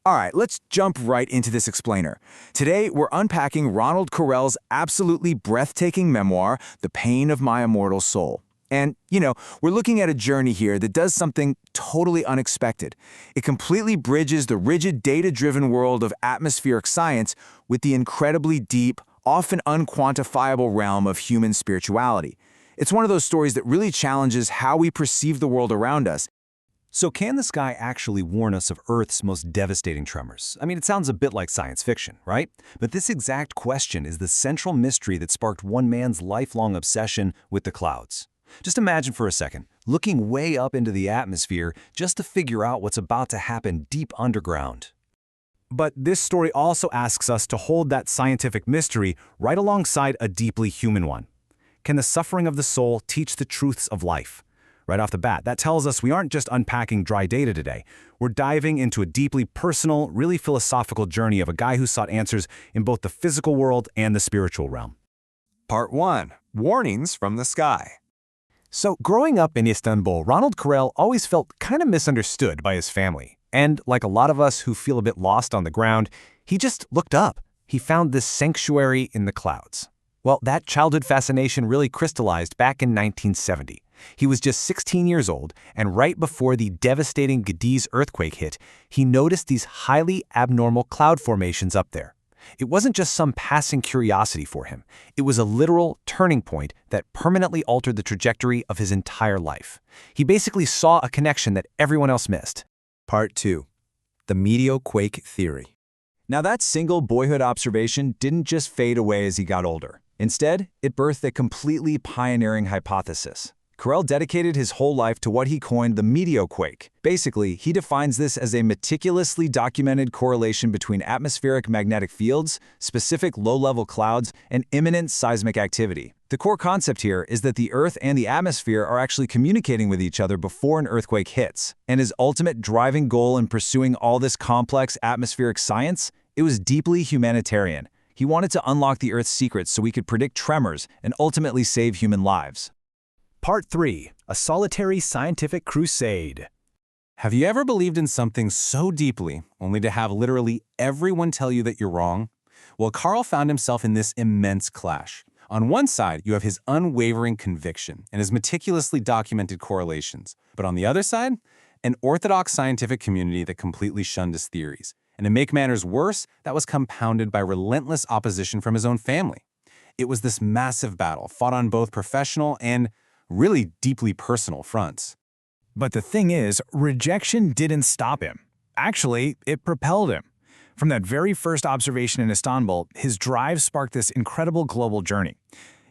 All right, let's jump right into this explainer. Today, we're unpacking Ronald Karel's absolutely breathtaking memoir, The Pain of My Immortal Soul. And, we're looking at a journey here that does something totally unexpected. It completely bridges the rigid, data-driven world of atmospheric science with the incredibly deep, often unquantifiable realm of human spirituality. It's one of those stories that really challenges how we perceive the world around us. So can the sky actually warn us of Earth's most devastating tremors? I mean, it sounds a bit like science fiction, right? But this exact question is the central mystery that sparked one man's lifelong obsession with the clouds. Just imagine for a second, looking way up into the atmosphere just to figure out what's about to happen deep underground. But this story also asks us to hold that scientific mystery right alongside a deeply human one. Can the suffering of the soul teach the truths of life? Right off the bat, that tells us we aren't just unpacking dry data today. We're diving into a deeply personal, really philosophical journey of a guy who sought answers in both the physical world and the spiritual realm. Part 1. Warnings from the Sky. So, growing up in Istanbul, Ronald Karel always felt kind of misunderstood by his family. And like a lot of us who feel a bit lost on the ground, he just looked up. He found this sanctuary in the clouds. Well, that childhood fascination really crystallized back in 1970. He was just 16 years old, and right before the devastating Gediz earthquake hit, he noticed these highly abnormal cloud formations up there. It wasn't just some passing curiosity for him. It was a literal turning point that permanently altered the trajectory of his entire life. He basically saw a connection that everyone else missed. Part 2. The Meteoquake Theory. Now that single boyhood observation didn't just fade away as he got older. Instead, it birthed a completely pioneering hypothesis. Karel dedicated his whole life to what he coined the meteoquake. Basically, he defines this as a meticulously documented correlation between atmospheric magnetic fields, specific low-level clouds, and imminent seismic activity. The core concept here is that the Earth and the atmosphere are actually communicating with each other before an earthquake hits. And his ultimate driving goal in pursuing all this complex atmospheric science? It was deeply humanitarian. He wanted to unlock the Earth's secrets so we could predict tremors and ultimately save human lives. Part 3. A solitary scientific crusade. Have you ever believed in something so deeply, only to have literally everyone tell you that you're wrong? Well, Karel found himself in this immense clash. On one side, you have his unwavering conviction and his meticulously documented correlations. But on the other side, an orthodox scientific community that completely shunned his theories. And to make matters worse, that was compounded by relentless opposition from his own family. It was this massive battle, fought on both professional and really deeply personal fronts. But the thing is, rejection didn't stop him. Actually, it propelled him. From that very first observation in Istanbul, his drive sparked this incredible global journey.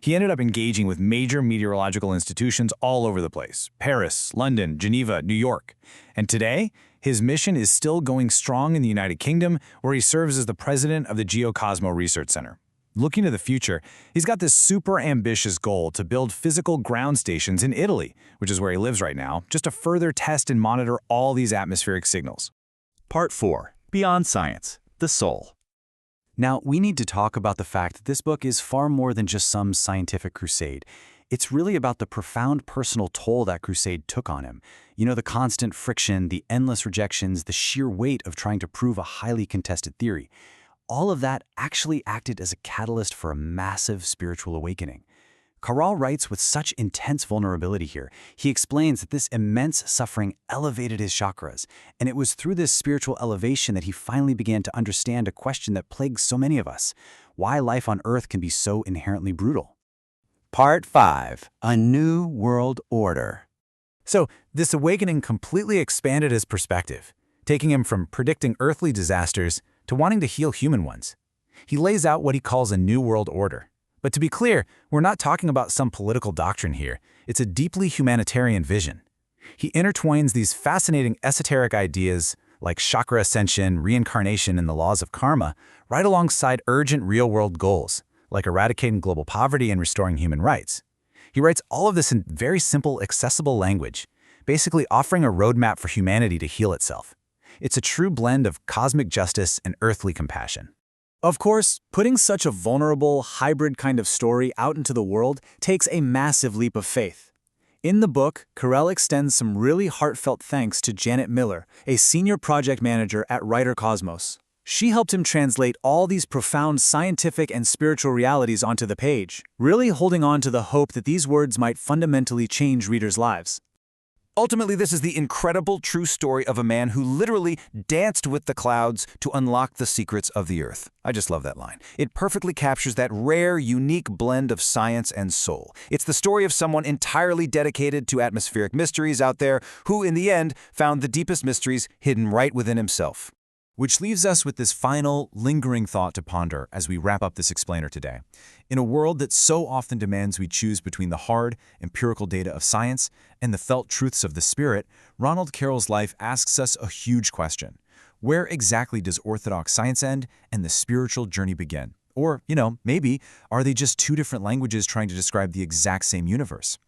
He ended up engaging with major meteorological institutions all over the place: Paris, London, Geneva, New York. And today, his mission is still going strong in the United Kingdom, where he serves as the president of the Geocosmo Research Center. Looking to the future, he's got this super ambitious goal to build physical ground stations in Italy, which is where he lives right now, just to further test and monitor all these atmospheric signals. Part 4. Beyond Science, the Soul. Now, we need to talk about the fact that this book is far more than just some scientific crusade. It's really about the profound personal toll that crusade took on him. The constant friction, the endless rejections, the sheer weight of trying to prove a highly contested theory. All of that actually acted as a catalyst for a massive spiritual awakening. Karel writes with such intense vulnerability here. He explains that this immense suffering elevated his chakras, and it was through this spiritual elevation that he finally began to understand a question that plagues so many of us: why life on Earth can be so inherently brutal. Part 5. A New World Order. So, this awakening completely expanded his perspective, taking him from predicting earthly disasters to wanting to heal human ones. He lays out what he calls a new world order. But to be clear, we're not talking about some political doctrine here. It's a deeply humanitarian vision. He intertwines these fascinating esoteric ideas like chakra ascension, reincarnation, and the laws of karma right alongside urgent real-world goals, like eradicating global poverty and restoring human rights. He writes all of this in very simple, accessible language, basically offering a roadmap for humanity to heal itself. It's a true blend of cosmic justice and earthly compassion. Of course, putting such a vulnerable, hybrid kind of story out into the world takes a massive leap of faith. In the book, Karel extends some really heartfelt thanks to Janet Miller, a senior project manager at Writer Cosmos. She helped him translate all these profound scientific and spiritual realities onto the page, really holding on to the hope that these words might fundamentally change readers' lives. Ultimately, this is the incredible true story of a man who literally danced with the clouds to unlock the secrets of the earth. I just love that line. It perfectly captures that rare, unique blend of science and soul. It's the story of someone entirely dedicated to atmospheric mysteries out there who, in the end, found the deepest mysteries hidden right within himself. Which leaves us with this final, lingering thought to ponder as we wrap up this explainer today. In a world that so often demands we choose between the hard, empirical data of science and the felt truths of the spirit, Ronald Karel's life asks us a huge question. Where exactly does orthodox science end and the spiritual journey begin? Or, maybe, are they just two different languages trying to describe the exact same universe?